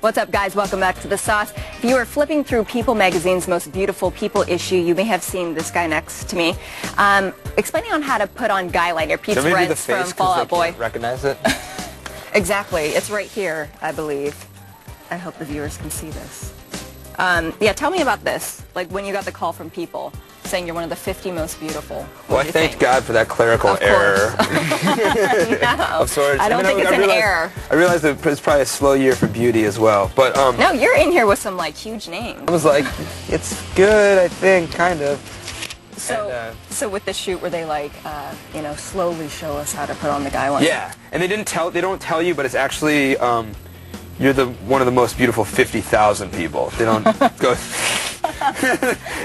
What's up, guys? Welcome back to The Sauce. If you are flipping through People magazine's most beautiful people issue, you may have seen this guy next to me explaining on how to put on guy liner. Pete's Wentz from Fall Out Boy. Recognize it? Exactly. It's right here, I believe. I hope the viewers can see this. Yeah, tell me about this. Like when you got the call from People saying you're one of the 50 most beautiful. Well, I thanked God for that clerical error. No, of sorts. I don't think it's an error. I realized that it's probably a slow year for beauty as well. But no, you're in here with some like huge names. I was like, it's good, I think, kind of. So, so with the shoot, were they like, you know, slowly show us how to put on the guy liner? Yeah, and they don't tell you, but it's actually you're one of the most beautiful 50,000 people. They don't go.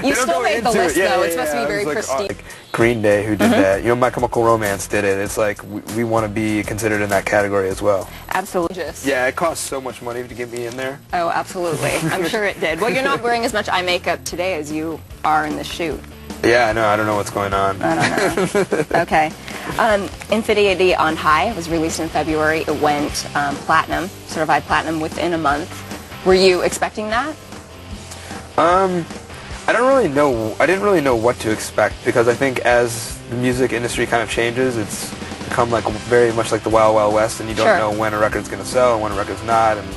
You still made the list, though. It's supposed to be very pristine. Like Green Day, who did that. You know, My Chemical Romance did it. It's like we want to be considered in that category as well. Absolutely. Yeah, it costs so much money to get me in there. Oh, absolutely. I'm sure it did. Well, you're not wearing as much eye makeup today as you are in the shoot. Yeah, I know. I don't know what's going on. I don't know. Okay. Infinity on High was released in February. It went platinum, certified platinum within a month. Were you expecting that? I don't really know. I didn't really know what to expect because I think as the music industry kind of changes, it's become like very much like the Wild Wild West, and you don't know when a record's going to sell and when a record's not, and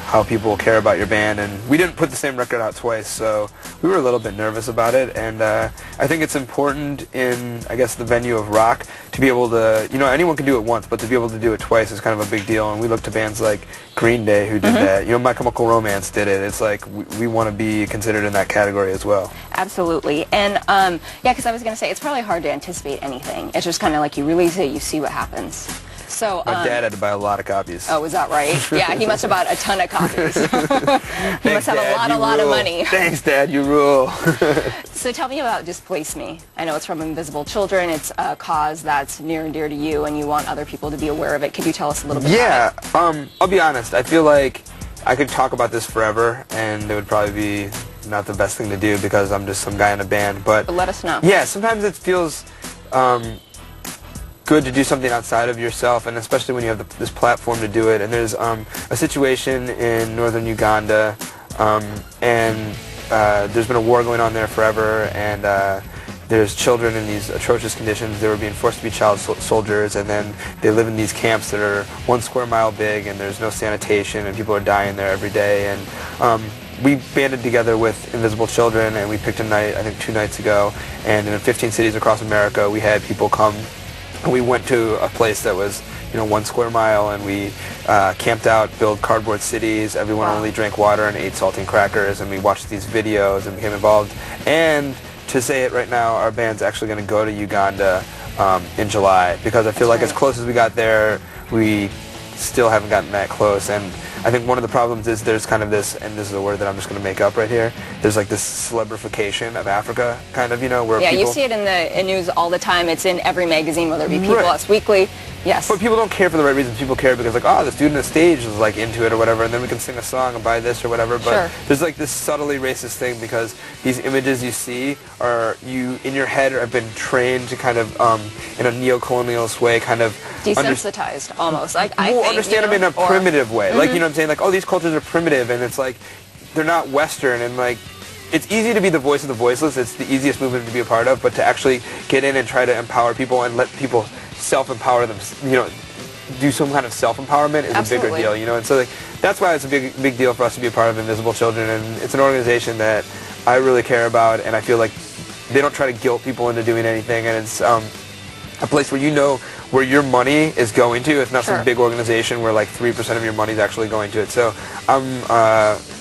how people care about your band. And we didn't put the same record out twice, so we were a little bit nervous about it. And I think it's important in, I guess, the venue of rock to be able to, you know, anyone can do it once, but to be able to do it twice is kind of a big deal. And we look to bands like Green Day who did that. You know, My Chemical Romance did it. It's like we want to be considered in that category as well. Absolutely. And yeah, because I was going to say, it's probably hard to anticipate anything. It's just kind of like you release it, you see what happens. So, my dad had to buy a lot of copies. Oh, is that right? Yeah, he must have bought a ton of copies. He must have a lot of money. Thanks, Dad, you rule. So tell me about Displace Me. I know it's from Invisible Children. It's a cause that's near and dear to you, and you want other people to be aware of it. Could you tell us a little bit about it? Yeah, I'll be honest. I feel like I could talk about this forever, and it would probably be not the best thing to do because I'm just some guy in a band. But let us know. Yeah, sometimes it feels good to do something outside of yourself, and especially when you have this platform to do it. And there's a situation in northern Uganda, and there's been a war going on there forever, and there's children in these atrocious conditions. They were being forced to be child soldiers, and then they live in these camps that are 1 square mile big, and there's no sanitation, and people are dying there every day. And we banded together with Invisible Children, and we picked a night, I think 2 nights ago, and in 15 cities across America, we had people come. And we went to a place that was, you know, 1 square mile, and we camped out, built cardboard cities. Everyone only drank water and ate saltine crackers, and we watched these videos and became involved. And to say it right now, our band's actually going to go to Uganda in July, because I feel like as close as we got there, we still haven't gotten that close. And I think one of the problems is there's kind of this, and this is a word that I'm just going to make up right here, there's like this celebrification of Africa, kind of, you know, where people... you see it in the news all the time. It's in every magazine, whether it be People, Us Weekly. Yes. But people don't care for the right reasons. People care because, like, oh, this dude on the stage is, like, into it or whatever, and then we can sing a song and buy this or whatever. But there's, like, this subtly racist thing because these images you see are, in your head, have been trained to kind of, in a neo-colonialist way, kind of... Desensitized, almost. I think, understand them in a primitive way. Like, you know what I'm saying? Like, oh, these cultures are primitive, and it's like, they're not Western, and, like, it's easy to be the voice of the voiceless. It's the easiest movement to be a part of, but to actually get in and try to empower people and let people self-empower them, you know, do some kind of self-empowerment is a bigger deal, you know. And so, like, that's why it's a big deal for us to be a part of Invisible Children, and it's an organization that I really care about, and I feel like they don't try to guilt people into doing anything, and it's a place where you know where your money is going to. It's not some big organization where like 3% of your money is actually going to it. So I'm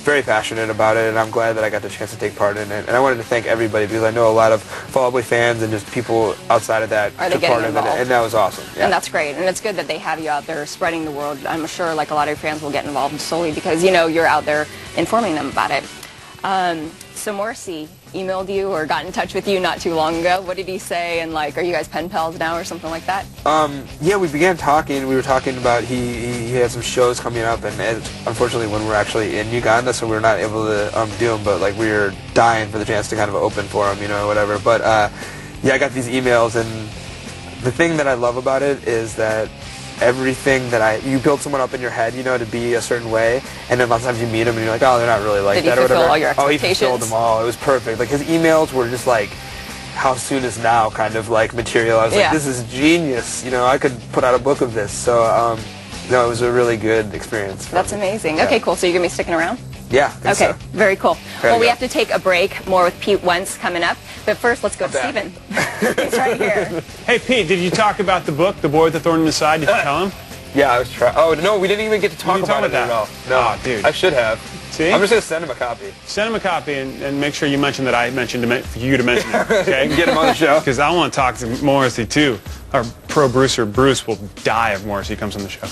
very passionate about it, and I'm glad that I got the chance to take part in it. And I wanted to thank everybody because I know a lot of Fall Out Boy fans and just people outside of that took part in it, and that was awesome. Yeah. And that's great, and it's good that they have you out there spreading the word. I'm sure like a lot of your fans will get involved solely because, you know, you're out there informing them about it. So Morrissey emailed you or got in touch with you not too long ago. What did he say? And like, are you guys pen pals now or something like that? Yeah, we began talking. We were talking about he had some shows coming up, and unfortunately when we're actually in Uganda, so we're not able to do them. But like, we were dying for the chance to kind of open for him, you know, whatever. But yeah, I got these emails, and the thing that I love about it is that everything that you build someone up in your head, you know, to be a certain way, and then lots of times you meet them and you're like, oh, they're not really like that or whatever. Did he fulfill all your expectations? Oh, he fulfilled them all. It was perfect. Like his emails were just like, how soon is now kind of like material. I was like, this is genius. You know, I could put out a book of this. So, no, it was a really good experience. That's amazing. Okay, cool. So you're going to be sticking around? Yeah, I think so. Very cool. Well, we have to take a break. More with Pete Wentz coming up. But first, let's go to Steven. He's right here. Hey, Pete, did you talk about the book, The Boy with the Thorn in the Side? Did you tell him? Yeah, I was trying. Oh, no, we didn't even get to talk about it at all. No, oh, dude. I should have. See? I'm just going to send him a copy. Send him a copy and make sure you mention that I mentioned for you to mention it, okay? Get him on the show. Because I want to talk to Morrissey, too. Our pro-Brucer Bruce will die if Morrissey comes on the show.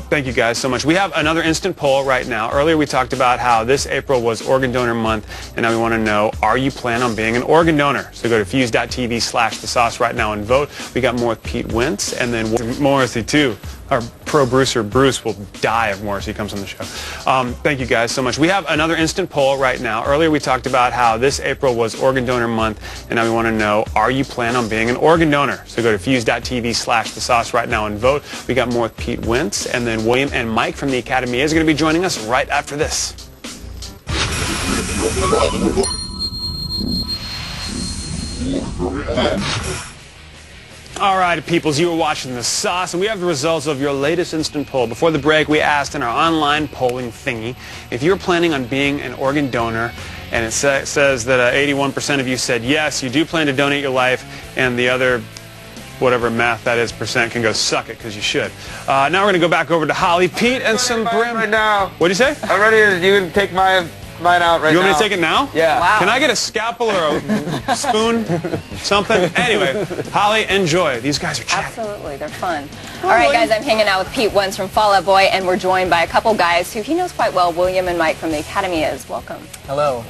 Thank you guys so much. We have another instant poll right now. Earlier we talked about how this April was Organ Donor Month, and now we want to know, are you planning on being an organ donor? So go to fuse.tv/The Sauce right now and vote. We got more with Pete Wentz, and then Morrissey, too. Our pro-Brucer Bruce will die if Morrissey comes on the show. Thank you guys so much. We have another instant poll right now. Earlier we talked about how this April was Organ Donor Month, and now we want to know, are you planning on being an organ donor? So go to fuse.tv/The Sauce right now and vote. We got more with Pete Wentz, and then William and Mike from the Academy is going to be joining us right after this. All right, peoples, you are watching The Sauce, and we have the results of your latest instant poll. Before the break, we asked in our online polling thingy if you're planning on being an organ donor, and it says that 81% of you said yes, you do plan to donate your life, and the other, whatever math that is, percent can go suck it, because you should. Now we're going to go back over to Holly, Pete, and some brim. Right now. What'd you say? I'm ready. You can take mine out right now. You want me to take it now? Yeah. Wow. Can I get a scalpel or a spoon? Something? Anyway, Holly, enjoy. These guys are chatty. Absolutely, they're fun. All right, guys, I'm hanging out with Pete Wentz from Fall Out Boy, and we're joined by a couple guys who he knows quite well. William and Mike from the Academy is. Welcome. Hello.